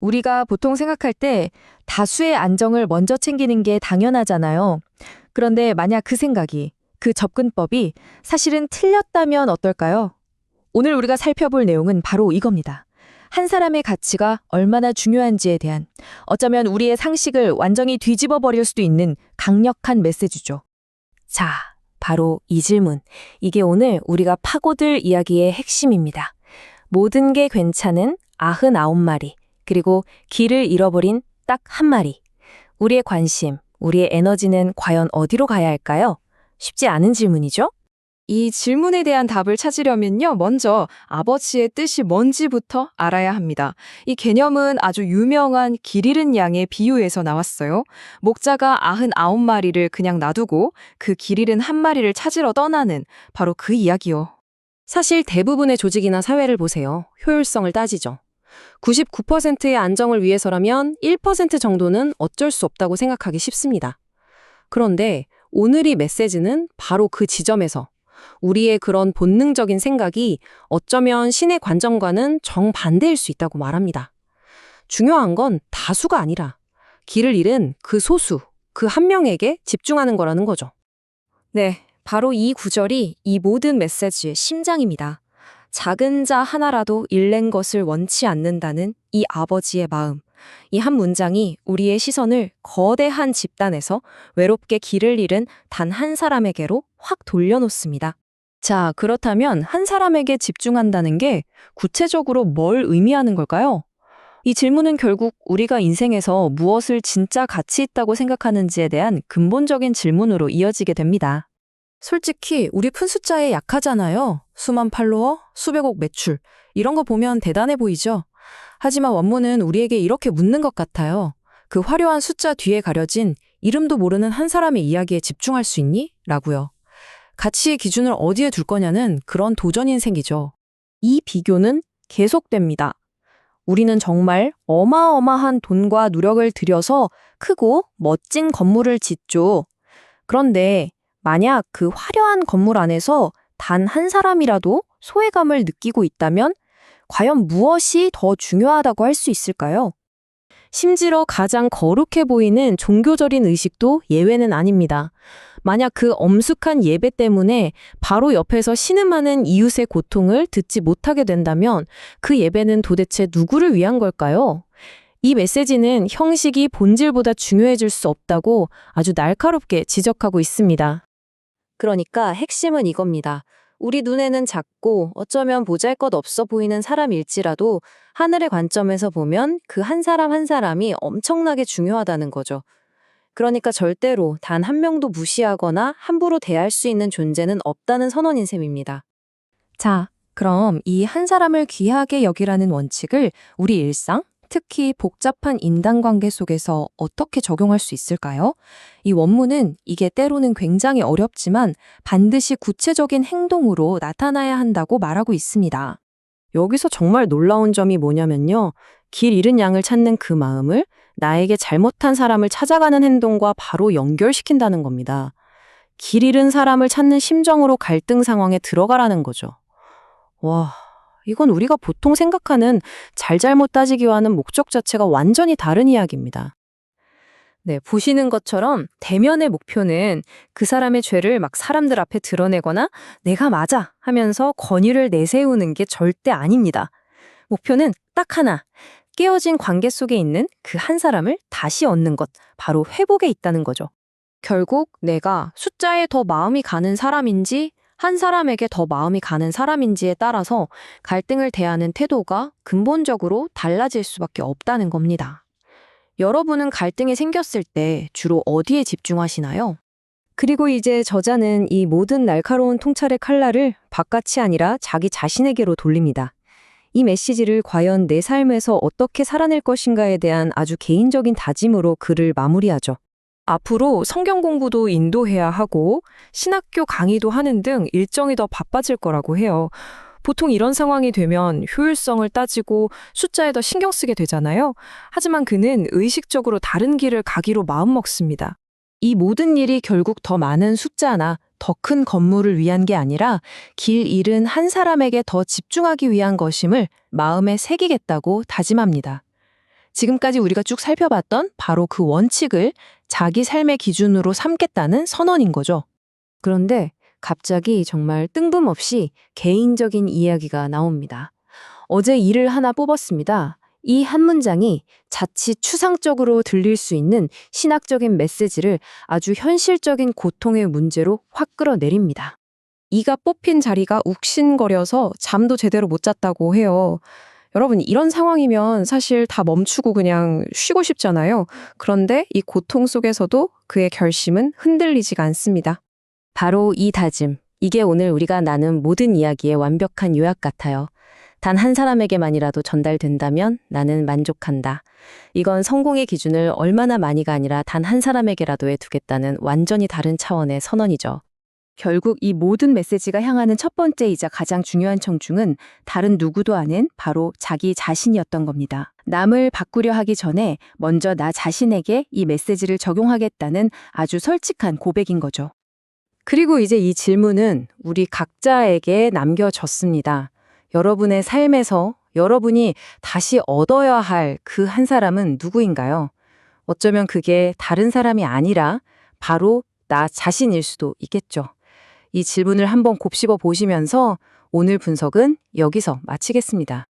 우리가 보통 생각할 때 다수의 안정을 먼저 챙기는 게 당연하잖아요. 그런데 만약 그 생각이, 그 접근법이 사실은 틀렸다면 어떨까요? 오늘 우리가 살펴볼 내용은 바로 이겁니다. 한 사람의 가치가 얼마나 중요한지에 대한, 어쩌면 우리의 상식을 완전히 뒤집어 버릴 수도 있는 강력한 메시지죠. 자, 바로 이 질문. 이게 오늘 우리가 파고들 이야기의 핵심입니다. 모든 게 괜찮은 99마리, 그리고 길을 잃어버린 딱 한 마리. 우리의 관심, 우리의 에너지는 과연 어디로 가야 할까요? 쉽지 않은 질문이죠? 이 질문에 대한 답을 찾으려면요, 먼저 아버지의 뜻이 뭔지부터 알아야 합니다. 이 개념은 아주 유명한 길 잃은 양의 비유에서 나왔어요. 목자가 99마리를 그냥 놔두고 그 길 잃은 한 마리를 찾으러 떠나는 바로 그 이야기요. 사실 대부분의 조직이나 사회를 보세요. 효율성을 따지죠. 99%의 안정을 위해서라면 1% 정도는 어쩔 수 없다고 생각하기 쉽습니다. 그런데 오늘의 메시지는 바로 그 지점에서 우리의 그런 본능적인 생각이 어쩌면 신의 관점과는 정반대일 수 있다고 말합니다. 중요한 건 다수가 아니라 길을 잃은 그 소수, 그 한 명에게 집중하는 거라는 거죠. 네, 바로 이 구절이 이 모든 메시지의 심장입니다. 작은 자 하나라도 잃는 것을 원치 않는다는 이 아버지의 마음. 이 한 문장이 우리의 시선을 거대한 집단에서 외롭게 길을 잃은 단 한 사람에게로 확 돌려놓습니다. 자, 그렇다면 한 사람에게 집중한다는 게 구체적으로 뭘 의미하는 걸까요? 이 질문은 결국 우리가 인생에서 무엇을 진짜 가치 있다고 생각하는지에 대한 근본적인 질문으로 이어지게 됩니다. 솔직히 우리 큰 숫자에 약하잖아요. 수만 팔로워, 수백억 매출. 이런 거 보면 대단해 보이죠? 하지만 원문은 우리에게 이렇게 묻는 것 같아요. 그 화려한 숫자 뒤에 가려진 이름도 모르는 한 사람의 이야기에 집중할 수 있니? 라고요. 가치의 기준을 어디에 둘 거냐는 그런 도전이 생기죠. 이 비교는 계속됩니다. 우리는 정말 어마어마한 돈과 노력을 들여서 크고 멋진 건물을 짓죠. 그런데 만약 그 화려한 건물 안에서 단 한 사람이라도 소외감을 느끼고 있다면 과연 무엇이 더 중요하다고 할 수 있을까요? 심지어 가장 거룩해 보이는 종교적인 의식도 예외는 아닙니다. 만약 그 엄숙한 예배 때문에 바로 옆에서 신음하는 이웃의 고통을 듣지 못하게 된다면 그 예배는 도대체 누구를 위한 걸까요? 이 메시지는 형식이 본질보다 중요해질 수 없다고 아주 날카롭게 지적하고 있습니다. 그러니까 핵심은 이겁니다. 우리 눈에는 작고 어쩌면 보잘것없어 보이는 사람일지라도 하늘의 관점에서 보면 그 한 사람 한 사람이 엄청나게 중요하다는 거죠. 그러니까 절대로 단 한 명도 무시하거나 함부로 대할 수 있는 존재는 없다는 선언인 셈입니다. 자, 그럼 이 한 사람을 귀하게 여기라는 원칙을 우리 일상, 특히 복잡한 인간관계 속에서 어떻게 적용할 수 있을까요? 이 원문은 이게 때로는 굉장히 어렵지만 반드시 구체적인 행동으로 나타나야 한다고 말하고 있습니다. 여기서 정말 놀라운 점이 뭐냐면요. 길 잃은 양을 찾는 그 마음을 나에게 잘못한 사람을 찾아가는 행동과 바로 연결시킨다는 겁니다. 길 잃은 사람을 찾는 심정으로 갈등 상황에 들어가라는 거죠. 와, 이건 우리가 보통 생각하는 잘잘못 따지기와는 목적 자체가 완전히 다른 이야기입니다. 네, 보시는 것처럼 대면의 목표는 그 사람의 죄를 막 사람들 앞에 드러내거나 내가 맞아 하면서 권위를 내세우는 게 절대 아닙니다. 목표는 딱 하나, 깨어진 관계 속에 있는 그 한 사람을 다시 얻는 것, 바로 회복에 있다는 거죠. 결국 내가 숫자에 더 마음이 가는 사람인지 한 사람에게 더 마음이 가는 사람인지에 따라서 갈등을 대하는 태도가 근본적으로 달라질 수밖에 없다는 겁니다. 여러분은 갈등이 생겼을 때 주로 어디에 집중하시나요? 그리고 이제 저자는 이 모든 날카로운 통찰의 칼날을 바깥이 아니라 자기 자신에게로 돌립니다. 이 메시지를 과연 내 삶에서 어떻게 살아낼 것인가에 대한 아주 개인적인 다짐으로 글을 마무리하죠. 앞으로 성경 공부도 인도해야 하고 신학교 강의도 하는 등 일정이 더 바빠질 거라고 해요. 보통 이런 상황이 되면 효율성을 따지고 숫자에 더 신경 쓰게 되잖아요. 하지만 그는 의식적으로 다른 길을 가기로 마음먹습니다. 이 모든 일이 결국 더 많은 숫자나 더 큰 건물을 위한 게 아니라 길 잃은 한 사람에게 더 집중하기 위한 것임을 마음에 새기겠다고 다짐합니다. 지금까지 우리가 쭉 살펴봤던 바로 그 원칙을 자기 삶의 기준으로 삼겠다는 선언인 거죠. 그런데 갑자기 정말 뜬금없이 개인적인 이야기가 나옵니다. 어제 일을 하나 뽑았습니다. 이 한 문장이 자칫 추상적으로 들릴 수 있는 신학적인 메시지를 아주 현실적인 고통의 문제로 확 끌어내립니다. 이가 뽑힌 자리가 욱신거려서 잠도 제대로 못 잤다고 해요. 여러분, 이런 상황이면 사실 다 멈추고 그냥 쉬고 싶잖아요. 그런데 이 고통 속에서도 그의 결심은 흔들리지가 않습니다. 바로 이 다짐, 이게 오늘 우리가 나눈 모든 이야기의 완벽한 요약 같아요. 단 한 사람에게만이라도 전달된다면 나는 만족한다. 이건 성공의 기준을 얼마나 많이가 아니라 단 한 사람에게라도 해두겠다는 완전히 다른 차원의 선언이죠. 결국 이 모든 메시지가 향하는 첫 번째이자 가장 중요한 청중은 다른 누구도 아닌 바로 자기 자신이었던 겁니다. 남을 바꾸려 하기 전에 먼저 나 자신에게 이 메시지를 적용하겠다는 아주 솔직한 고백인 거죠. 그리고 이제 이 질문은 우리 각자에게 남겨졌습니다. 여러분의 삶에서 여러분이 다시 얻어야 할 그 한 사람은 누구인가요? 어쩌면 그게 다른 사람이 아니라 바로 나 자신일 수도 있겠죠. 이 질문을 한번 곱씹어 보시면서 오늘 분석은 여기서 마치겠습니다.